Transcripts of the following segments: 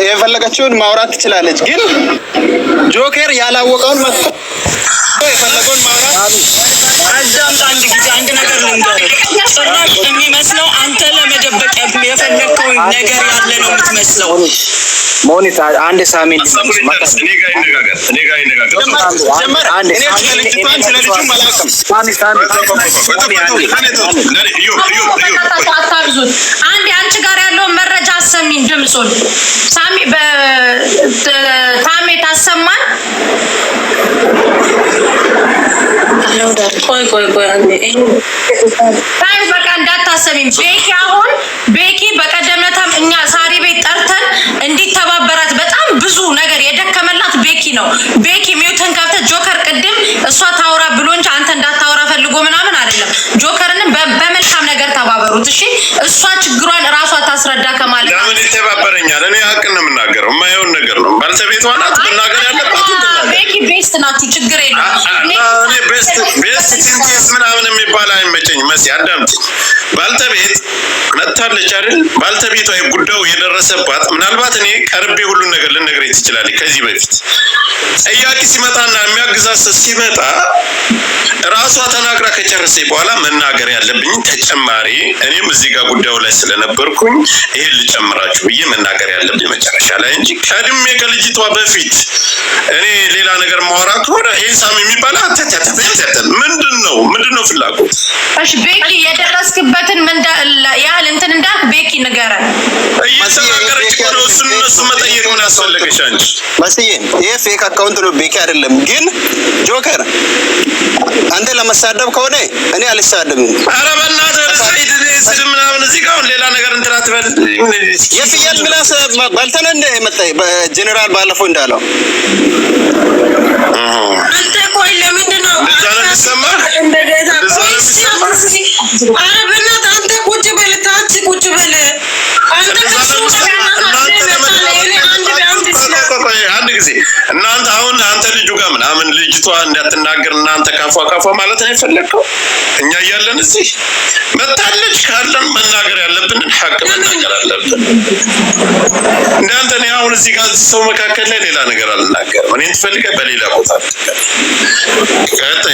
የፈለገችውን ማውራት ትችላለች። ግን ጆከር ያላወቀውን መጥቶ የፈለገውን ማውራት አዳምጥ። አንድ ጊዜ አንድ ነገር ልንገርህ። ጭራሽ የሚመስለው አንተ ለመደበቅ የፈለግከው ነገር ያለ ነው የምትመስለው። ሞኒታ አንድ ሳሚን እኔ ጋር ይነጋገር አንድ አንቺ ጋር ያለውን መረጃ አሰሚን ድምጹን ሳሚ በታሜ ታሰማን። ቆይ ታይም በቃ እንዳታሰሚም። ቤኪ በቀደምነታም እኛ ሳሪ ቤት ጠርተን እንዲተባበራት በጣም ብዙ ነገር የደከመላት ቤኪ ነው። ቤኪ ሚውትን ከፍተ ጆከር ቅድም እሷ ታውራ ብሎ እንጂ አንተ እንዳታወራ ፈልጎ ምናምን አይደለም። ጆከርንም በመልካም ነገር ተባበሩት። እሺ እሷ ችግሯን ራሷ ታስረዳ ከማለት ለምን ይተባበረኛል? እኔ ሀቅ ነው የምናገረው፣ የማይሆን ነገር ነው። ባልተቤቷ ናት መናገር ያለባት። ቤኪ ቤስት ናችሁ፣ ችግር የለውም። እኔ ቤስት ሲንቲስ ምናምን የሚባል አይመቸኝ። መሲ አዳምጪኝ። ባልተቤት መጥታለች አይደል? ባልተቤቷ ጉዳዩ የደረሰባት ምናልባት እኔ ቀርቤ ሁሉን ነገር ልነግረኝ ትችላለች። ከዚህ በፊት ጠያቂ ሲመጣና የሚያግዛት ሲመጣ ራሷ ተናግራ ከጨረሰኝ በኋላ መናገር ያለብኝ ተጨማሪ እኔም እዚህ ጋር ጉዳዩ ላይ ስለነበርኩኝ ይሄን ልጨምራችሁ ብዬ መናገር ያለብኝ መጨረሻ ላይ እንጂ ቀድሜ ከልጅቷ በፊት እኔ ሌላ ነገር ማውራ ከሆነ ይሄ ሳሚ የሚባል ምንድነው ፍላጎት? እሺ ቤኪ የደረስክበትን ያህል እንትን እንዳልክ ቤኪ ንገረን። እየተናገረች ነው። እነሱ መጠየቅ ምን አስፈለገሽ አንቺ? መስዬ ይሄ ፌክ አካውንት ነው፣ ቤኪ አይደለም። ግን ጆከር አንተ ለመሳደብ ከሆነ እኔ አልሳደብም። ኧረ በእናትህ ሰይድ ስድብ ምናምን እዚህ ጋር ሌላ ነገር እንትን አትበል። የፍየል ምላስ በልተን እንደ መጣ ጀነራል ባለፈው እንዳለው አንተ ቆይ ለምንድን ነው እንደዛ እንደገና ኧረ በእናትህ አንተ ቁጭ በል፣ ታች ቁጭ በል አንተ አንድ ጊዜ እናንተ አሁን አንተ ልጁ ጋር ምናምን ልጅቷ እንዳትናገር እናንተ ካፏ ማለት ነው የፈለግከው። እኛ እያለን እዚህ መታለች ካለን መናገር ያለብንን ሀቅ መናገር አለብን። እንዳንተ እኔ አሁን እዚህ ጋር ሰው መካከል ላይ ሌላ ነገር አልናገርም። እኔን ትፈልገህ በሌላ ቦታ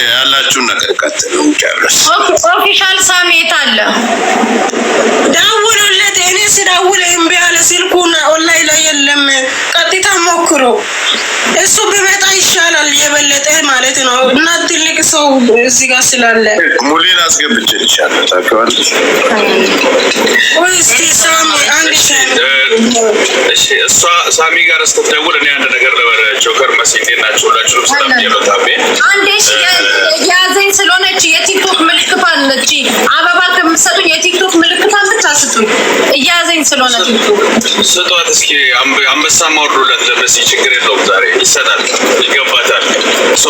ያላችሁን ነገር ቀጥሉ። ኦፊሻል ሳሜት አለ ደውሉለት። እኔ ስደውል እምቢ አለ ስልኩን ኦንላይን ላይ የለም። ቀጥታ ሞክሮ እሱ ቢመጣ ይሻላል የበለጠ ማለት ነው። እና ትልቅ ሰው እዚህ ጋር ስላለ ሙሌን አስገብቼልሻለሁ ታውቂዋለሽ። ወይ እስኪ ሳሚ አንድ እሺ እሷ ሳሚ ጋር ስትደውል እኔ አንድ ነገር ለጆከር መሲቴ ናቸው ሁላችሁም ስለሚያለው ታሜ አንዴ ያዘኝ ስለሆነች የቲክቶክ ምልክቷን ነች አበባ ከምትሰጡኝ የቲክቶክ ምልክቷን ብቻ ስጡኝ። እያዘኝ ስለሆነ ስጧት እስኪ አንበሳ ማውርዱለት ለመሲ ችግር የለውም። ዛሬ ይሰጣል፣ ይገባታል። ሶ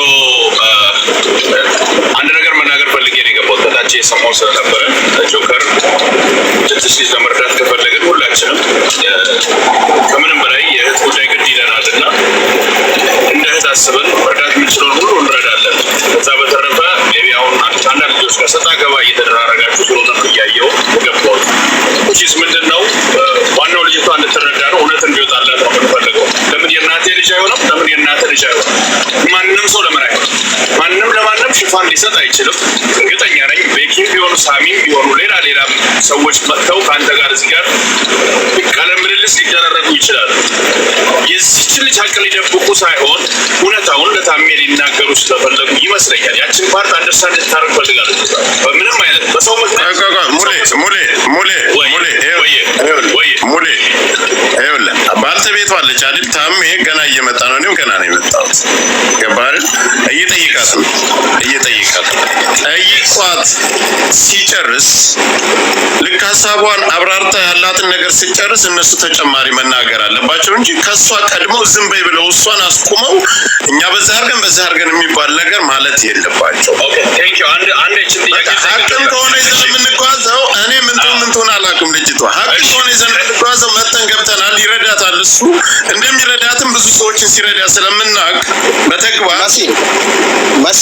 አንድ ነገር መናገር ፈልጌ ነው የገባሁት። ከታች የሰማው ስለነበረ ጆከር ትንሽ ልጅ ለመርዳት ከፈለግን ሁላችንም ከምንም በላይ የእህት ጉዳይ ግድ ይለናልና እንደ እህት አስበን መርዳት የምንችለውን ሁሉ እንረዳለን። ከዛ በተረፈ ሜቢ አሁን አንዳንድ ልጆች ጋር ሰጣ ገባ እየተደራረጋችሁ ስለሆነ እያየው ገባሁት። ቺስ ምንድን ነው ዋናው ልጅቷ እንድትረዳ ነው፣ እውነት እንዲወጣላት ነው የምንፈልገው። ለምን የእናቴ ልጅ አይሆንም? ለምን የእናቴ ልጅ አይሆንም? ማንም ሰው ለምን አይሆንም? ማንም ለማንም ሽፋን ሊሰጥ አይችልም። እርግጠኛ ነኝ ቤኪም ቢሆኑ ሳሚም ቢሆኑ ሌላ ሰዎች መጥተው ከአንተ ጋር እዚህ ጋር ቃለ ምልልስ ሊደረጉ ይችላሉ። የዚችን ልጅ ሀቅ ሊደብቁ ሳይሆን እውነታውን ለታሜ ሊናገሩ ስለፈለጉ ይመስለኛል። ያችን ፓርት አንደርስታንድ ልታደርግ ፈልጋለሁ። በምንም አይነት በሰው ምክንያት ሙሌ ይኸውልህ ባልተቤቷ አለች አይደል? ታሜ ገና እየመጣ ነው። እኔም ገና ነው የመጣሁት። ገባህ አይደል? እየጠይቃት ጠይቋት ሲጨርስ ልክ ሀሳቧን አብራርታ ያላትን ነገር ሲጨርስ እነሱ ተጨማሪ መናገር አለባቸው እንጂ ከሷ ቀድሞ ዝም በይ ብለው እሷን አስቁመው እኛ በዛ አድርገን የሚባል ነገር ማለት የለባቸው። ኦኬ ቴንክ ዩ። አንድ እቺን ጥያቄ ሀቅም ከሆነ ይዘን የምንጓዘው እኔ ምን ትሆን አላውቅም። ልጅቷ ሀቅ ከሆነ ይዘን የምንጓዘው መተን ገብተናል። ይረዳታል። እሱ እንደሚረዳትም ብዙ ሰዎችን ሲረዳ ስለምናውቅ በተግባር መሲ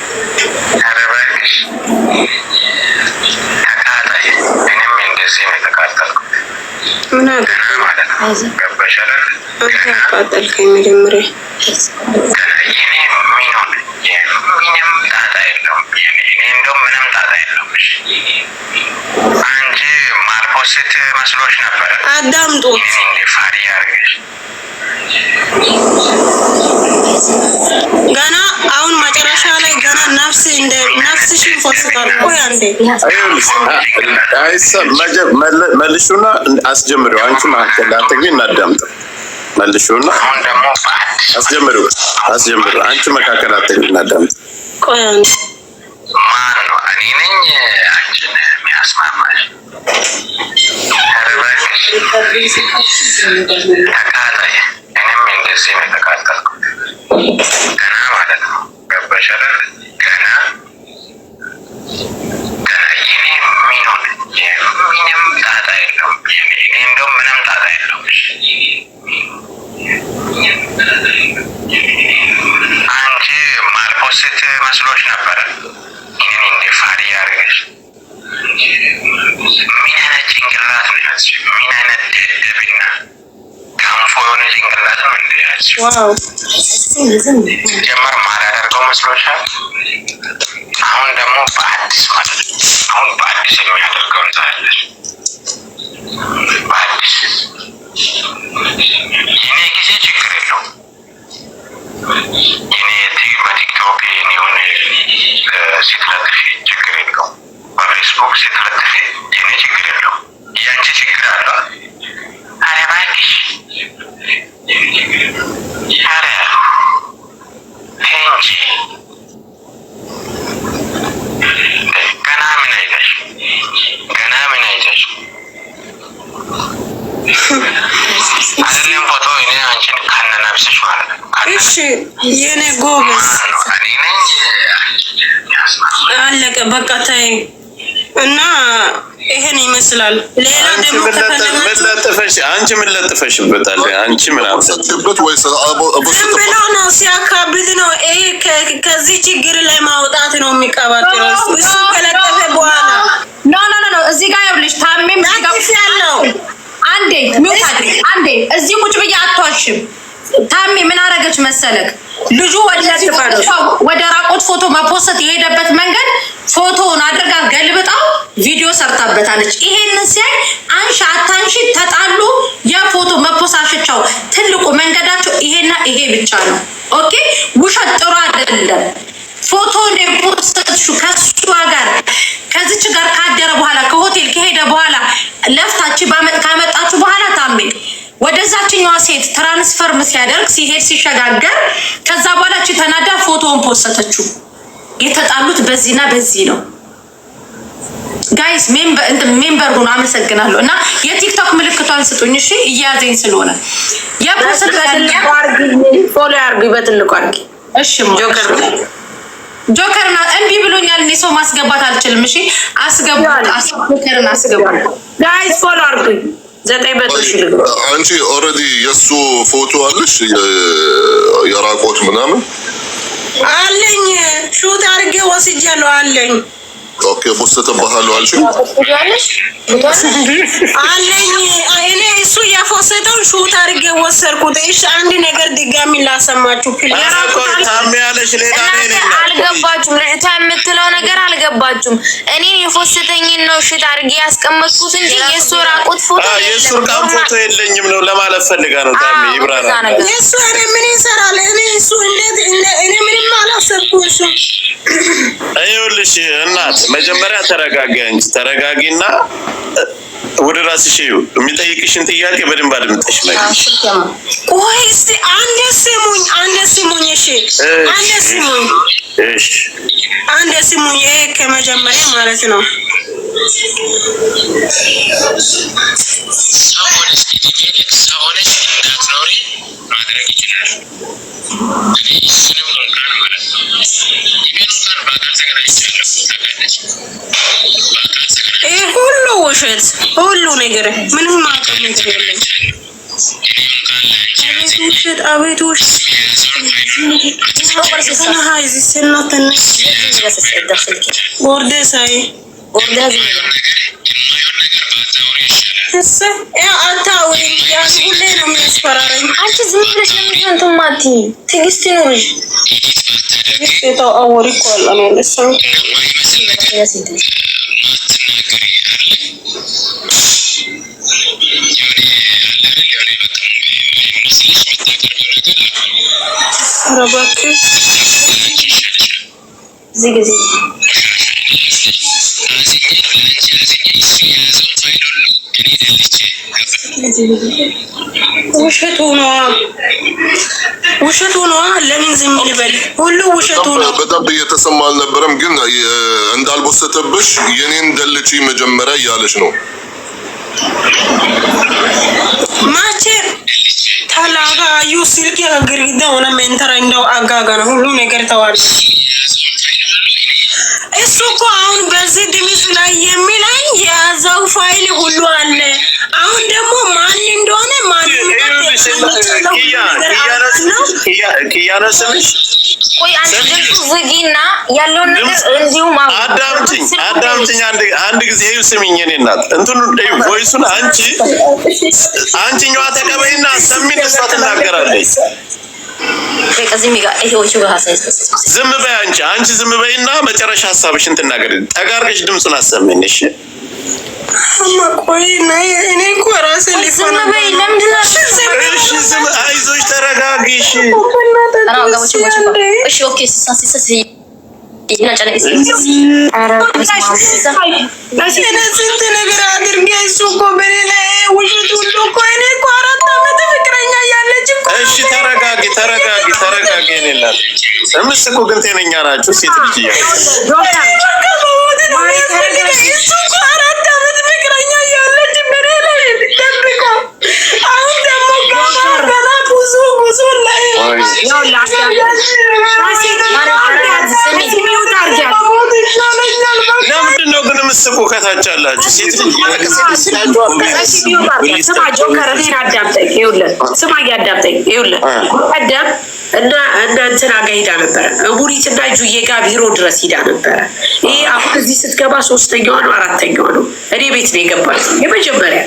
አረባሽ ተቃጣይ እኔም እንደዚህ ነው የተቃጠልኩት። ምን አገባሽ? ተቃጠልከኝ መጀመሪያ የኔ ምንም ጣጣ የለውም። እኔ እንደውም ምንም ጣጣ የለውም። አንቺ ማርኮስት መስሎሽ ነበረ። አዳምጡ። እንደ ፋሪ አድርገሽ ገና አሁን መጨረሻ ላይ ገና ነፍስሽን ፎስታል። ቆይ አንዴ መልሹና አስጀምሪው። አንቺ ማከለ አትግቢ እናዳምጥ። መልሹና አሁን ደግሞ አስጀምሪው። አንቺ መካከል አትግቢ እናዳምጥ። ቆይ አንዴ ማን ነው? እኔ ነኝ አንቺን የሚያስማማሽ? አረባሽ ተቃጣይ እኔም እንደዚህ ነው የተቃጠልኩት። ገና ማለት ነው ገባሽ አይደል? ገና የኔ ምንም ጣጣ የለውም። እኔ እንደውም ምንም ጣጣ የለውም። አንቺ ማርኮስት መስሎሽ ነበረ። እኔን እንደ ፋሪ አድርገሽ ምን አይነት ጭንቅላት ነው ያዝሽ? ምን አይነት ደደብና ገንፎ የሆነ ጭንቅላት ነው እንደ ያዝሽ? ጀመር ማላደርገው መስሎሻል? አሁን ደግሞ በአዲስ ማለት አሁን በአዲስ የሚያደርገው ታያለሽ። በአዲስ የኔ ጊዜ ችግር የለውም። የኔ በቲክቶክ የኔውን ሲትለጥፊ ችግር የለውም። በፌስቡክ ሲትለጥፊ የኔ ችግር የለውም። ያንቺ ችግር አለ። አረ እባክሽ አረ እንጂ ገና ምን አይተሽ አይደለም ፎቶ እኔ አንቺን ከነነፍስሽ ማለት ነው። እሺ የኔ ጎበዝ አለቀ በቃ ታይ እና ይሄን ይመስላል። ሌላ ደግሞ ተፈለጠፈሽ አንቺ ምን ለጥፈሽበታል? አንቺ ምን አሰብበት ወይስ ዝም ብሎ ነው ሲያካብድ ነው። ይሄ ከዚህ ችግር ላይ ማውጣት ነው የሚቀባጥረው። እሱ ከለጠፈ በኋላ ኖ እዚህ ጋር ይኸውልሽ ታሜም ያለው አንዴ እዚህ ቁጭ ብዬ አትዋሽም። ታሜ ምን አረገች መሰለክ? ልጁ ወደ ራቆት ፎቶ መፖስት የሄደበት መንገድ ፎቶውን አድርጋ ገልብጣው ቪዲዮ ሰርታበታለች። ይሄንን ሲያይ አንሺ አታንሺ ተጣሉ። የፎቶ መፖሳሸቻው ትልቁ መንገዳቸው ይሄና ይሄ ብቻ ነው። ኦኬ ውሸት ጥሩ አይደለም። ፎቶ እንደፖስትሹ ከሷ ጋር ከዚች ጋር ካደረ በኋላ ከሆቴል ከሄደ በኋላ ለፍታች ካመጣችሁ በኋላ ታሜ ወደዛችኛዋ ሴት ትራንስፈርም ሲያደርግ ሲሄድ ሲሸጋገር ከዛ በኋላ እቺ ተናዳ ፎቶውን ፖስተችው። የተጣሉት በዚህና በዚህ ነው። ጋይስ ሜምበር ሁኑ። አመሰግናለሁ። እና የቲክቶክ ምልክቷን ስጡኝ እሺ፣ እያዘኝ ስለሆነ የፖስት ፎሎ አርጉ በትልቁ አርጊ። እሺ ጆከርና እንቢ ብሎኛል። እኔ ሰው ማስገባት አልችልም። እሺ አስገቡት። ጆከርን አስገቡት ጋይስ ፎሎ አርጉ። 900 ሺህ አንቺ ኦልሬዲ የሱ ፎቶ አለሽ የራቆት ምናምን አለኝ። ሹት አድርጌ ወስጃለሁ አለኝ። ኦኬ ፖስት ተባሃለው አልሽ አለኝ። እኔ እሱ ያፎሰተው ሹት አድርጌ ወሰርኩት። እሺ አንድ ነገር ድጋሚ ላሰማችሁ። ታሜ ያለሽ ሌላ አልገባችሁም? ልጅቷ የምትለው ነገር አልገባችሁም? እኔ የፎስተኝን ነው ሽት አድርጌ ያስቀመጥኩት እንጂ የሱ ራቁት ፎቶ የሱ ራቁት ፎቶ የለኝም ነው ለማለት ፈልጋ ነው። ታሜ ይብራራ የሱ እኔ ምን ይሰራል? እኔ እሱ እንዴት እኔ ምንም አላሰብኩም። እሱ አይውልሽ እናት መጀመሪያ ተረጋጊ። አንቺ ተረጋጊና ወደ ራስሽ የሚጠይቅሽን ጥያቄ በደንብ አድምጠሽ መልሽ። ቆይ እስቲ አንዴ ስሙኝ። እሺ አንዴ ስሙኝ። ይሄ ከመጀመሪያ ማለት ነው። ሰውነሽ እንዳትኖሪ ማድረግ ይችላል። እሱንም እንኳን ማለት ነው ይገኛል። በአካል ተገናኝቻለሁ ታውቃለች። ይሄ ሁሉ ውሸት ሁሉ ነገር ምንም ማቀም ነገር የለም። አቤት ውሸት ውሸቱ ነው ለምን ዝም ይበል ሁሉ ውሸቱ ነው በጣም እየተሰማ አልነበረም ግን እንዳልቦሰተብሽ የኔን ደልጪ መጀመሪያ ያለሽ ነው ማቼ ታላጋ ዩሲልክ ያግሪዳ ሆነ ሜንተራ እንደው አጋጋ ነው ሁሉ ነገር ተዋል እሱ እኮ አሁን በዚህ ድምጽ ላይ የሚለኝ የያዘው ፋይል ሁሉ አለ አሁን ደግሞ ማን እንደሆነ ማን ኪያነስምሽ ቆይ ዝጊና ያለው ነገር እንዲሁ አዳምጪኝ አንድ ጊዜ ስሚኝ እኔ እናት እንትኑ ቮይሱን አንቺኛዋ ተቀበይና ሰሚን እሷ ትናገራለች ዝም በይ አንቺ ዝም በይና መጨረሻ ሀሳብሽን ትናገሪ ጠጋርገሽ ድምጹን አሰሚኝ እሺ ቆይ እኔ እኮ ራሴ ዝም በይ ለምንድን ነው እሺ ዝም አይዞሽ ተረጋጊሽ እሺ ኦኬ ሲሳሲስ ስንት ነገር አድርጌ እሱ እኮ በሌላ ውሸት ሁሉ እኮ እኔ እኮ 4 ዓመት ፍቅረኛ ያለች እኮ እሺ ተረጋጊ እኔ እናት እምስ እኮ ግን ጤነኛ ናችሁ ሴት ልጅ እያለች እሱ እኮ 4 ዓመት ፍቅረኛ ያለች በሌላ ደብቆ አሁን ደግሞ ገና ብዙ ላይ ለምንድን ነው ግን የምትስቁ ከታች አላችሁ ሴት ልጅ ስማ ጆከር እኔን አዳምጠኝ ይኸውልህ ቀደም እና እንትና ጋር ሄዳ ነበረ ቡሪት እና ጁዬ ጋር ቢሮ ድረስ ሄዳ ነበረ ይሄ አሁን እዚህ ስትገባ 3ኛዋ ነው 4ኛዋ ነው እኔ ቤት ነው የገባች የመጀመሪያ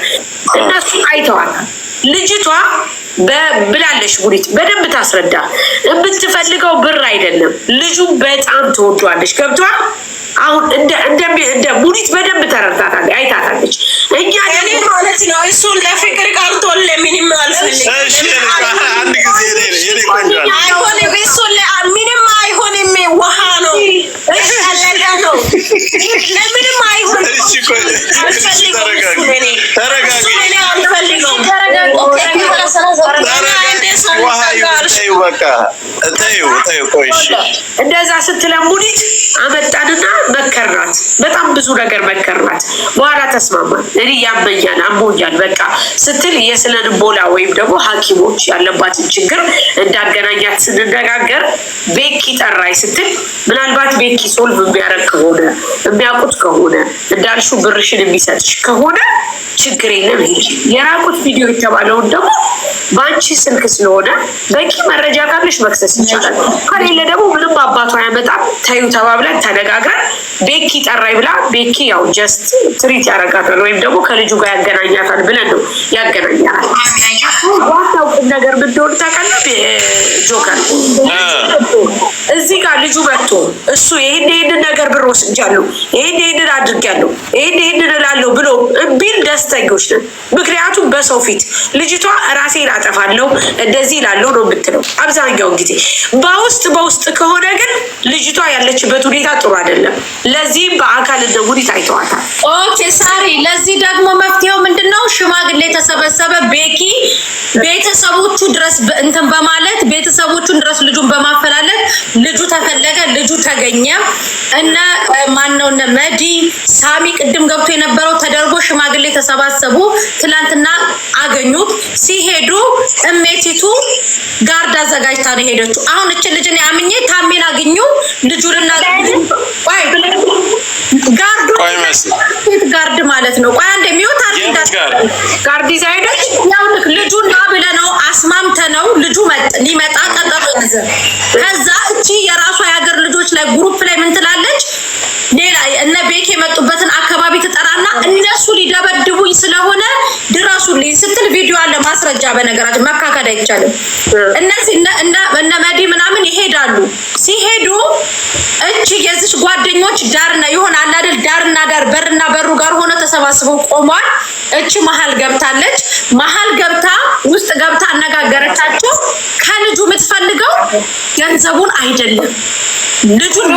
እነሱ አይተዋታል ልጅቷ ብላለሽ ቡሪት በደንብ ታስረዳ የምትፈልገው ብር አይደለም ልጁ በጣም ተወዷለሽ ገብቷል አሁን እንደ ቡሪት በደንብ ተረድታታለች አይታታለች እኛ ደግሞ ማለት ነው እሱን ለፍቅር ቀርቶ ለምንም አልፈልግም እሺ አንድ ጊዜ እኔ ቆንጆ አይሆንም እሱን ለምንም አይሆንም ውሃ ነው እሺ አለዳ ነው ለምንም አይሆንም እሺ ቆይ ተረጋጊ እንደዛ ስትለሙኒት አመጣንና መከርናት በጣም ብዙ ነገር መከርናት በኋላ ተስማማን እኔ ያመኛል አሞኛል በቃ ስትል የስነ ልቦና ወይም ደግሞ ሐኪሞች ያለባትን ችግር እንዳገናኛት ስንነጋገር ቤኪ ጠራይ ስትል ምናልባት ቤኪ ሶልቭ የሚያደርግ ከሆነ የሚያውቁት ከሆነ እንዳልሹ ብርሽን የሚሰጥሽ ከሆነ ችግር የለም የራቁት ቪዲዮ የተባለውን ደግሞ ባንቺ ስልክ ስለሆነ በቂ መረጃ ካለሽ መክሰስ ይቻላል ከሌለ ደግሞ ምንም አባቷ ያመጣም ታዩ ተባብለን ተነጋግረን ቤኪ ጠራይ ብላ ቤኪ ያው ጀስት ትሪት ያረጋታል ወይም ደግሞ ከልጁ ጋር ያገናኛታል ብለን ነው ያገናኛታል ዋናው ነገር ብትሆን ታውቃለህ ጆከር እዚህ ጋር ልጁ መጥቶ እሱ ይሄን ነገር ብር ወስጃለሁ ይሄን አድርጋለሁ ይሄን እላለሁ ብሎ ቢል ደስተኞች ነን ምክንያቱም በሰው ፊት ልጅቷ ራሴን አጠፋለሁ እንደዚህ እላለሁ ነው የምትለው አብዛኛው ጊዜ በውስጥ ከሆነ ግን ልጅቷ ያለችበት ሁኔታ ጥሩ አይደለም ለዚህ በአካል እንደውት አይተዋታል ኦኬ ሳሪ ለዚህ ደግሞ መፍትሄው ምንድነው ሽማግሌ ተሰበሰበ ቤኪ ቤተሰቦቹ ድረስ እንትን በማለት ቤተሰቦቹን ድረስ ልጁን በማፈላለግ ልጁ ተፈለገ ልጁ ተገኘ እና ማነው መዲ ሳሚ ቅድም ገብቶ የነበረው ተደርጎ ሽማግሌ ተሰባሰቡ። ትላንትና አገኙት። ሲሄዱ እሜቲቱ ጋርድ አዘጋጅታ ነው ሄደችው። አሁን እቺ ልጅ ነው አምኜ ታሜን አግኙ ልጁንና ጋርድ ማለት ነው። ቆይ አንዴ ሚውት አድርጋ ጋርድ ይዛይደች ያው ልጁን ብለ ነው አስማምተነው ልጁ ሊመጣ ቀጠሮ ያዘ። ከዛ እቺ የራሷ የሀገር ልጆች ላይ ግሩፕ ላይ ምን ትላለች? ሌላ እነ ቤክ የመጡበትን አካባቢ ትጠራና እነሱ ሊደበድቡኝ ስለሆነ ድረሱልኝ ስትል ቪዲዮ አለ ማስረጃ። በነገራችን መካከድ አይቻልም። እነዚህ እነ መዲ ምናምን ይሄዳሉ። ሲሄዱ እቺ የዚህ ጓደኞች ዳርና ይሆናል አይደል? ዳርና ዳር በርና በሩ ጋር ሆነ ተሰባስበው ቆሟል። እቺ መሀል ገብታለች። መሀል ገብታ ውስጥ ገብታ አነጋገረቻቸው። ከልጁ የምትፈልገው ገንዘቡን አይደለም ልጁን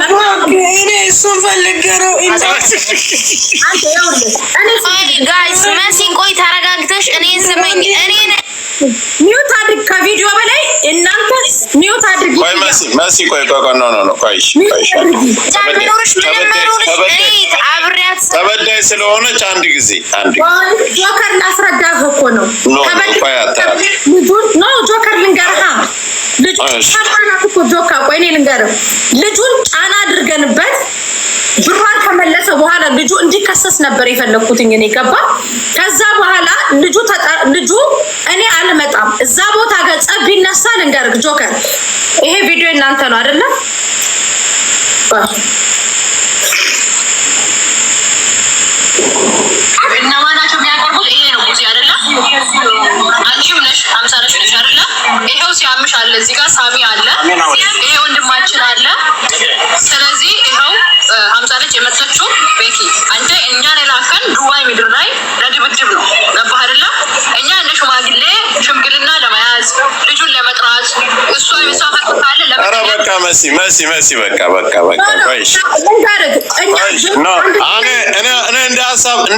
እኔ እሱን ፈልገረው ጋይስ መሲ ቆይ ተረጋግተሽ እኔን ስመኝ እኔን ሚውት አድርግ ከቪዲዮ በላይ እናንተ ሚውት አድርግ። ቆይ መሲ ቆይ ኖ ቆይሽ ጃምኖርሽ ምንም አብሪያት ተበዳይ ስለሆነች አንድ ጊዜ ጆከር ላስረዳህ እኮ ነው። ጆከር ልንገርህ ልጁ ታማናት እኮ ጆከር ቆይ እኔ ልንገርህ ልጁን ጫና አድርገንበት ብሯን ከመለሰ በኋላ ልጁ እንዲከሰስ ነበር የፈለኩትኝ እኔ ገባ። ከዛ በኋላ ልጁ እኔ አልመጣም እዛ ቦታ ገጸ ቢነሳ ልንገርህ ጆከር ይሄ ቪዲዮ እናንተ ነው አይደለ? እነማናቸው የሚያቀርቡት ይሄ ነው ሙዚ አይደለ? አንቺም ነሽ 50 ነሽ አይደለ? ይሄው ሲያምሽ አለ እዚህ ጋር ሳሚ አለ ይሄ ወንድማችን አለ። ስለዚህ ይሄው 50 ነች የመጣችው ቤኪ አንተ እኛን ላከን ዱባይ ምድር ላይ ለድብድብ ነው ገባህ አይደለ? እኛ እንደ ሽማግሌ ሽምግልና ለመያዝ ልጁን ለመጥራት እሷ የሚሳፈጥ ካለ ኧረ በቃ መሲ በቃ ቆይሽ እኔ እንደ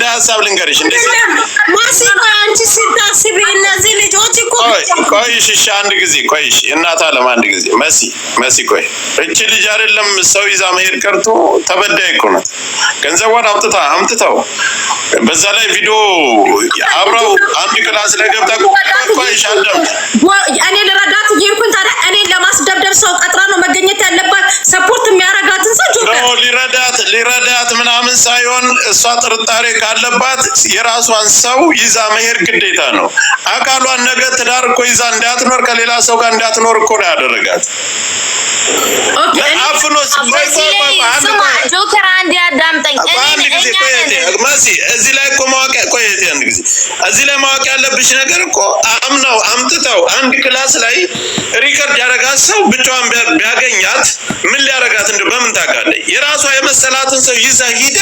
ሀሳብ ልንገርሽ እንደዚህ ማሲ ቆይ አንቺ ስታስቢ እነዚህ ልጆች እኮ ቆይሽ እሺ አንድ ጊዜ ቆይሽ እናት አለም አንድ ጊዜ መሲ ቆይ እቺ ልጅ አይደለም ሰው ይዛ መሄድ ቀርቶ ተበዳይ እኮ ናት። ገንዘቧን አምጥተው በዛ ላይ ቪዲዮ አብረው አንድ ክላስ ላይ ገብታ ቆይሽ አዳም እኔ ለረዳት ይርኩን ታዲያ እኔ ለማስደብደብ ሰው ቀጥራ ነው መገኘት ያለባት። ሰፖርት የሚያረጋትን ሰው ጆከር ሊረዳት ምናምን ሳይሆን እሷ ጥርጣሬ ካለባት የራሷን ሰው ይዛ መሄድ ግዴታ ነው። አካሏን ነገ ትዳር እኮ ይዛ እንዳትኖር ከሌላ ሰው ጋር እንዳትኖር እኮ ነው ያደረጋት። አፍኖስ ጆከር አንድ ያዳምጠኝ መሲ እዚህ ላይ እኮ እዚህ ላይ ማወቅ ያለብሽ ነገር እኮ አምጥተው አንድ ክላስ ላይ ሪከርድ ያረጋት ሰው ብቻዋን ቢያገኛት ምን ሊያረጋት በምን ታውቃለች? የራሷ የመሰላትን ሰው ይዛ ሂዳ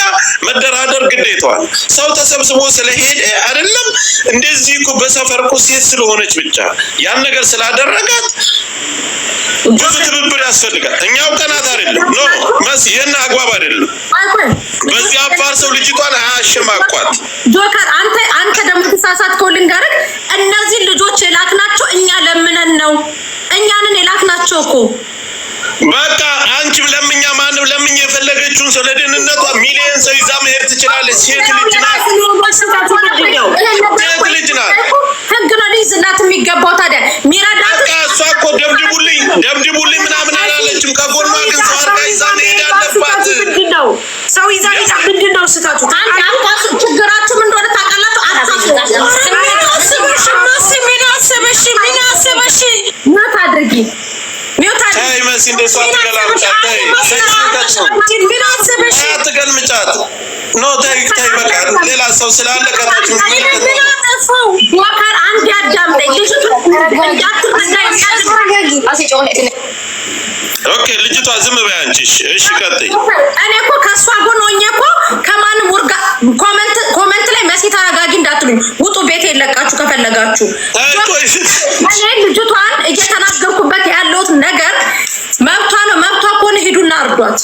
መደራደር ግዴታዋል። ሰው ተሰብስቦ ስለሄደ አይደለም እንደዚህ እኮ በሰፈር እኮ ሴት ስለሆነች ብቻ ያን ነገር ስላደረጋት ብዙ ትብብር ያስፈልጋል። እኛው ቀናት አይደለም መሲ የና አግባብ አይደለም። በዚህ አፋር ሰው ልጅቷን አያሸማቋት። ጆከር አንተ ደግሞ ተሳሳትከው ልንገርህ እነዚህ ልጆች የላክናቸው እኛ ለምነን ነው እኛንን የላክናቸው እኮ በቃ አንቺም ለምኛ ማንም ለምኛ የፈለገችውን ሰው ለደህንነቷ ሚሊየን ሰው ይዛ መሄድ ትችላለች። ሴት ልጅ ናት። ህግ ነው ሊይዝላት የሚገባው። ታዲያ ሚራዳት እሷ እኮ ደብድቡልኝ ምናምን አላለችም። ከጎኗ ግን ሰው አድርጋ ይዛ መሄድ አለባት። ሰው ይዛ ምንድን ነው ስታቱ ችግራችሁ ምን እንደሆነ ታውቃላችሁ? አታስበሽ ምን አድርጊ ታይ መሲ እንደሷ ተገላምጫት አትገልምጫት ታይ በቃ ሌላ ሰው ስላለ ከታች ጆከር አንድ ያዳምጠኝ ኦኬ ልጅቷ ዝም በይ አንቺ እሺ ቀጥይ። እኔ እኮ ከሷ ጎን ሆኜ እኮ ከማንም ወርጋ ኮሜንት ላይ መሲ ተረጋጊ እንዳትሉኝ ውጡ ቤት የለቃችሁ ከፈለጋችሁ። እኔ ልጅቷን እየተናገርኩበት ያለሁት ነገር መብቷ ነው። መብቷ ከሆነ ሂዱና አርዷት።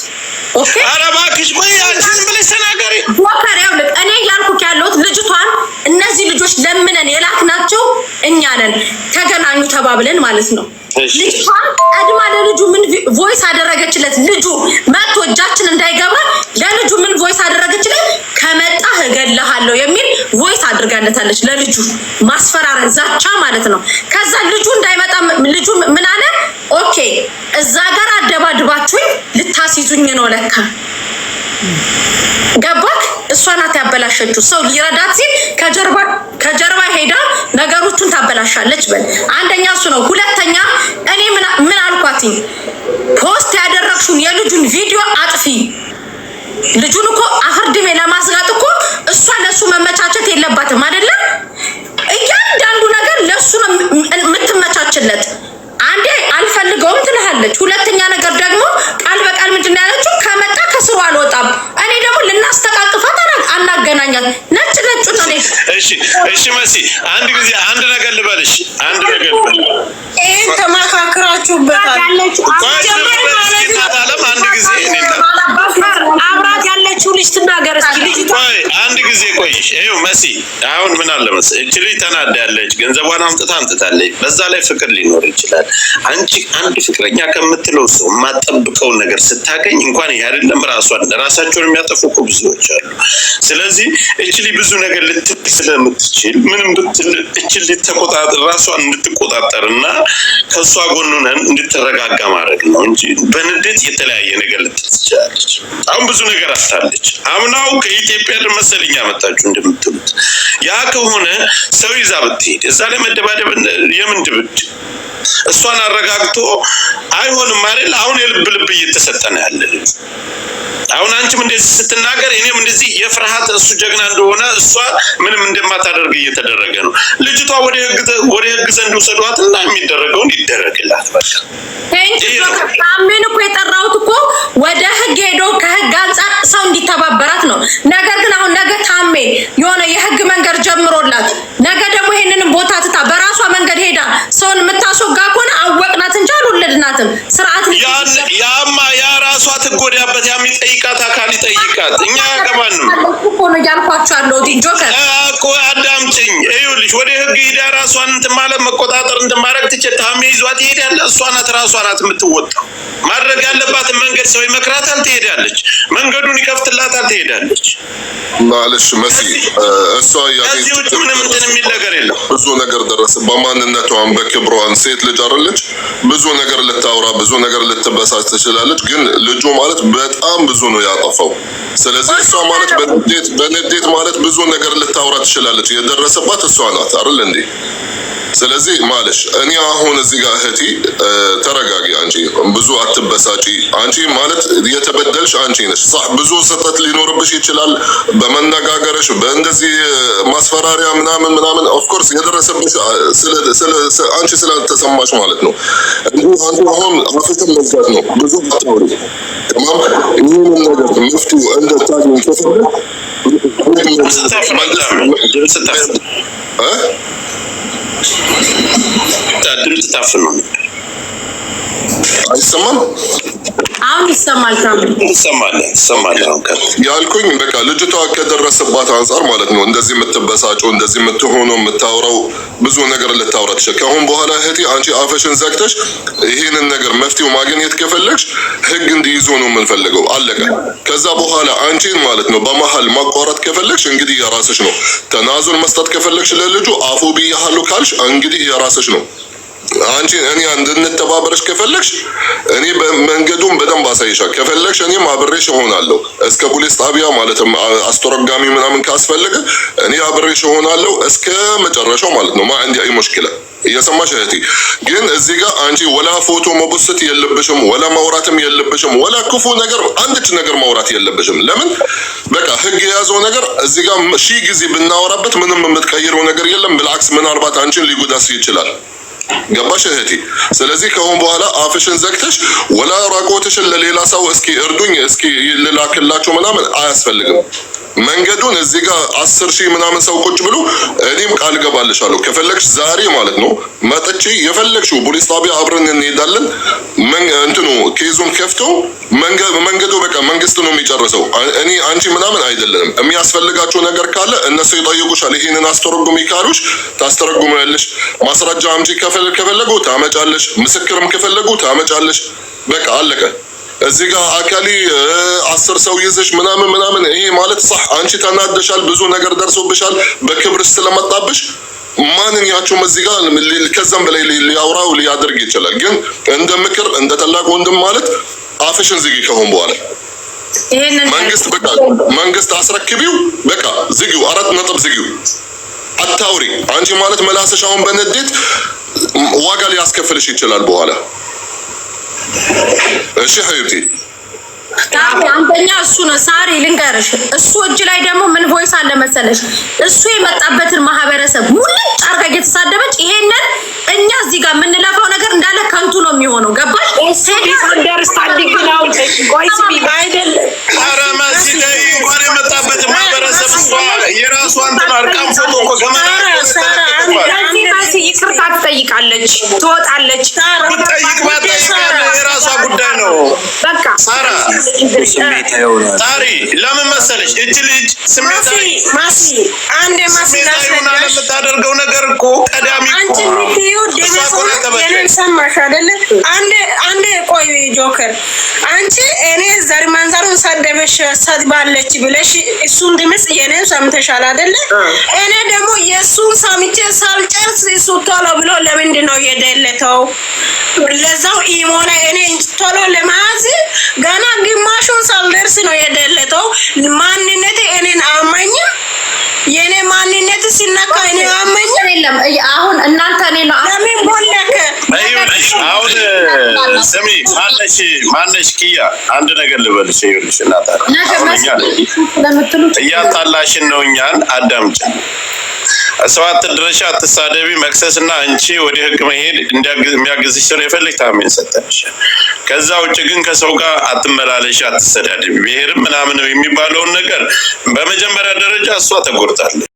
ኦኬ ኧረ እባክሽ ቆይ አንቺ ዝም ብለሽ ተናገሪ። ጆከር ያውልቅ እኔ ያልኩት ያለሁት ልጅቷን እነዚህ ልጆች ለምነን የላክናቸው እኛ ነን ተገናኙ ተባብለን ማለት ነው። ልጅቷን ቀድማ ለልጁ ምን ቮይስ አደረገችለት? ልጁ መጥቶ እጃችን እንዳይገባ ለልጁ ምን ቮይስ አደረገችለት? ከመጣህ እገልሃለሁ የሚል ቮይስ አድርጋለታለች ለልጁ ማስፈራሪያ ዛቻ ማለት ነው። ከዛ ልጁ እንዳይመጣ ልጁ ምን አለ? ኦኬ እዛ ጋር አደባድባችሁኝ ልታስይዙኝ ነው ለካ። ገባክ? እሷ ናት ያበላሸችው። ሰው ሊረዳት ሲል ከጀርባ ሄዳ ነገሮቹን ታበላሻለች። በል አንደኛ እሱ ነው። ሁለተኛ እኔ ምን አልኳትኝ? ፖስት ያደረግሽውን የልጁን ቪዲዮ አጥፊ። ልጁን እኮ አፍርድሜ ለማስጋጥ እኮ እሷ ለሱ መመቻቸት የለባትም አይደለም። እያንዳንዱ ነገር ለሱ ነው የምትመቻችለት። አንዴ አልፈልገውም ትልሃለች። ሁለተኛ ነገር ደግሞ ቃል በቃል ምንድን ያለችው? ከመጣ ከስሩ አልወጣም። እኔ ደግሞ ልናስተቃቅፋት አናገናኛት። ነጭ ነው። እሺ መሲ አንድ ጊዜ አንድ ነገር ልበልሽ። ይሄን ተመካክራችሁበታል። አንድ ጊዜ አብራት ያለችው ልጅ ትናገር እስኪ። ልጅቷ አንድ ጊዜ ቆይሽ። ይኸው መሲ አሁን ምን አለ መሰለኝ እቺ ልጅ ተናዳለች፣ ገንዘቧን አምጥታለች። በዛ ላይ ፍቅር ሊኖር ይችላል። አንቺ አንድ ፍቅረኛ ከምትለው ሰው የማጠብቀውን ነገር ስታገኝ እንኳን ይሄ አይደለም ራሳቸውን የሚያጠፉ እኮ ብዙዎች አሉ። ስለዚህ እቺ ልጅ ብዙ ነገር ልትል ስለምትችል ምንም ብትል እቺ ልጅ ተቆጣጣ ራሷን እንድትቆጣጠርና ከሷ ጎን ሆነን እንድትረጋጋ ማድረግ ነው እንጂ በንዴት የተለያየ ነገር ልትል ትችላለች። አሁን ብዙ ነገር አታለች። አምናው ከኢትዮጵያ መሰለኝ ያመጣችሁ እንደምትሉት ያ ከሆነ ሰው ይዛ ብትሄድ እዛ ላይ መደባደብ የምን ድብድ? እሷን አረጋግቶ አይሆንም አይደል? አሁን የልብ ልብ እየተሰጠነ ያለ ልጅ አሁን አንቺም እንደዚህ ስትናገር እኔም እንደዚህ የፍርሃት እሱ ጀግና እንደሆነ እሷ ምንም እንደማታደርግ እየተደረገ ነው። ልጅቷ ወደ ህግ ዘንድ ወሰዷትና የሚደረገውን ይደረግላት። በቃ ታሜን እኮ የጠራሁት እኮ ወደ ህግ ሄዶ ከህግ አንጻር ሰው እንዲተባበራት ነው። ነገር ግን አሁን ነገ ታሜ የሆነ የህግ መንገድ ጀምሮላት ነገ ደግሞ ይሄንን ቦታ ትታ በራሷ መንገድ ሄዳ ሰውን የምታስወጋ ከሆነ አወቅናት እንጂ አልወለድናትም። ስርዓት ያማ ያ ራሷ ትጎዳበት የሚጠይቃት አካል ይጠይቃት። እኛ ያገባንም እኮ ነው ያልኳቸው አለው ጆከር እኮ አዳምጪኝ። ይኸውልሽ ወደ ህግ ሄዳ ራሷን እንትን ማለት መቆጣጠር እንደማረግ ትችል ታሜ ይዟት ይሄዳል። እሷ ናት ራሷ ናት የምትወጣው። ማድረግ ያለባትን መንገድ ሰው ይመክራታል፣ ትሄዳለች። መንገዱን ይከፍትላታል፣ ትሄዳለች። ማለሽ መሲ እሷ ያዚዎች ምንም እንትን የሚል ነገር የለም። ብዙ ነገር ደረሰ። በማንነቷን በክብሯን ሴት ልጅ አይደለች? ብዙ ነገር ልታወራ ብዙ ነገር ልትበሳጭ ትችላለች። ግን ልጁ ማለት በጣም ብዙ ነው ያጠፋው። ስለዚህ እሷ ማለት በንዴት ማለት ብዙ ነገር ልታወራ ትችላለች። የደረሰባት እሷ ናት አይደል እንዴ? ስለዚህ ማለሽ እኔ አሁን እዚህ ጋር እህቴ ተረጋጊ፣ አንቺ ብዙ አትበሳጪ። አንቺ ማለት የተበደልሽ አንቺ ነሽ። صح ብዙ ስህተት ሊኖርብሽ ይችላል በመነጋገርሽ በእንደዚህ ማስፈራሪያ ምናምን ኦፍ ኮርስ የደረሰብሽ አንቺ ስላልተሰማሽ ማለት ነው። አንቺ አሁን አፍሽን መዝጋት ነው። ብዙ አታውሪ። ተማም ይሄንን ነገር መፍትሄው እንደታገኝ ከፈለግ ድምፅ ታፍኖ አይሰማም። አሁን ይሰማል። ይሰማል ያልኩኝ በቃ ልጅቷ ከደረሰባት አንጻር ማለት ነው እንደዚህ የምትበሳጨው እንደዚህ የምትሆነው የምታወራው ብዙ ነገር ልታወራ ትችል። ከአሁን በኋላ እህቴ አንቺ አፈሽን ዘግተሽ ይሄንን ነገር መፍትሄው ማግኘት ከፈለግሽ ህግ እንዲይዞ ነው የምንፈልገው። አለቀ። ከዛ በኋላ አንቺን ማለት ነው በመሀል ማቋረጥ ከፈለግሽ እንግዲህ የራስሽ ነው። ተናዙል መስጠት ከፈለግሽ ለልጁ አፉ ብያለሁ ካልሽ እንግዲህ የራስሽ ነው። አንቺ እኔ እንድንተባበረሽ ከፈለግሽ እኔ መንገዱን በደንብ አሳይሻለሁ። ከፈለግሽ እኔም አብሬሽ እሆናለሁ እስከ ፖሊስ ጣቢያ ማለትም አስተረጋሚ ምናምን ካስፈልገ እኔ አብሬሽ እሆናለሁ እስከ መጨረሻው ማለት ነው። እንዲ አይ ሙሽኪላ እየሰማሽ እህቴ። ግን እዚህ ጋር አንቺ ወላ ፎቶ መቦስት የለብሽም፣ ወላ ማውራትም የለብሽም፣ ወላ ክፉ ነገር አንድች ነገር ማውራት የለብሽም። ለምን በቃ ህግ የያዘው ነገር እዚህ ጋር ሺህ ጊዜ ብናወራበት ምንም የምትቀይረው ነገር የለም። ብልዓክስ ምናልባት አንቺን ሊጎዳስ ይችላል። ገባሽ እህቴ? ስለዚህ ከአሁን በኋላ አፍሽን ዘግተሽ ወላ ራቆትሽን ለሌላ ሰው እስኪ እርዱኝ እስኪ ልላክላችሁ ምናምን አያስፈልግም። መንገዱን እዚህ ጋር 10,000 ምናምን ሰው ቁጭ ብሎ እኔም ቃል ገባልሻለሁ ከፈለግሽ ዛሬ ማለት ነው መጥቼ የፈለግሽው ፖሊስ ጣቢያ አብረን እንሄዳለን። እንትኑ ኬዙን ከፍተው መንገዱ በቃ መንግስት ነው የሚጨርሰው። እኔ አንቺ ምናምን አይደለም። የሚያስፈልጋቸው ነገር ካለ እነሱ ይጠይቁሻል። ይሄንን አስተረጉሚ ካሉሽ ታስተረጉሚያለሽ። ማስረጃ አምጪ ከፈለጉ ታመጫለሽ። ምስክርም ከፈለጉ ታመጫለሽ። በቃ አለቀ። እዚህ ጋር አካሊ 10 ሰው ይዘሽ ምናምን ይሄ ማለት صح አንቺ ተናደሻል፣ ብዙ ነገር ደርሶብሻል፣ በክብርሽ ስለመጣብሽ ማንኛቸውም እዚህ ጋር ከዛም በላይ ሊያወራው ሊያደርግ ይችላል። ግን እንደ ምክር እንደ ታላቅ ወንድም ማለት አፍሽን ዝጊ። ከሆነ በኋላ መንግስት በቃ መንግስት አስረክቢው፣ በቃ ዝጊው፣ 4 ነጥብ ዝጊው፣ አታውሪ። አንቺ ማለት መላሰሽ አሁን በንዴት ዋጋ ሊያስከፍልሽ ይችላል በኋላ። እሺ ሀዩቲ አንደኛ እሱ ነው ሳሪ ልንገርሽ፣ እሱ እጅ ላይ ደግሞ ምን ቮይስ አለ መሰለሽ፣ እሱ የመጣበትን ማህበረሰብ ሙሉ ጫርጋ እየተሳደበች ይሄንን እኛ እዚህ ጋር የምንለፋው ነገር እንዳለ ከንቱ ነው የሚሆነው። ገባሽ? አንደርስታንዲንግ ነው። ቆይስ ቢባ አይደለም አረማሲ ላይ እንኳን የመጣበት ማህበረሰብ እሷ የራሷ እንትን አርቃም ፎቶ እኮ ገመና ይቅርታ ትጠይቃለች፣ ትወጣለች። ብትጠይቅ ባትጠይቅ የራሷ ጉዳይ ነው። በቃ ሳራ ታሪ ለምን መሰለሽ እች ልጅ ስሜታዊ የምታደርገው ነገር እኮ ቀዳሚ አንቺ ምትዩ ደመሰውን ሰማሽ አይደለ? አንዴ ቆይ ጆከር፣ አንቺ እኔ ዘር ማንዛሩን ሰደበሽ ሰድባለች ብለሽ እሱን ድምጽ የኔን ሰምተሻል አይደለ? እኔ ደግሞ የእሱን ሰምቼ ሳልጨርስ እሱ ቶሎ ብሎ ለምንድን ነው የደለተው? ለዛው ኢሞና እኔ ቶሎ ለማዝ ገና ግማሹን ሳልደርስ ነው የደለተው። ማንነቴ እኔን አማኝም የኔ ማንነት ሲነካ እኔ አማኝም የለም። አሁን እናንተ እኔ ነው ለምን ቦለከ አሁን ስሚ ማነሽ ኪያ አንድ ነገር ልበልሽ። ይኸውልሽ እናታ እያጣላሽን ነው እኛን አዳምጪ። ሰው አትድረሻ፣ አትሳደቢ፣ መክሰስና አንቺ ወደ ህግ መሄድ የሚያግዝሽ ሰው የፈልግ ታሜን ሰጠሽ። ከዛ ውጭ ግን ከሰው ጋር አትመላለሽ፣ አትሰዳደቢ። ብሔርም ምናምን የሚባለውን ነገር በመጀመሪያ ደረጃ እሷ ተጎድታለች።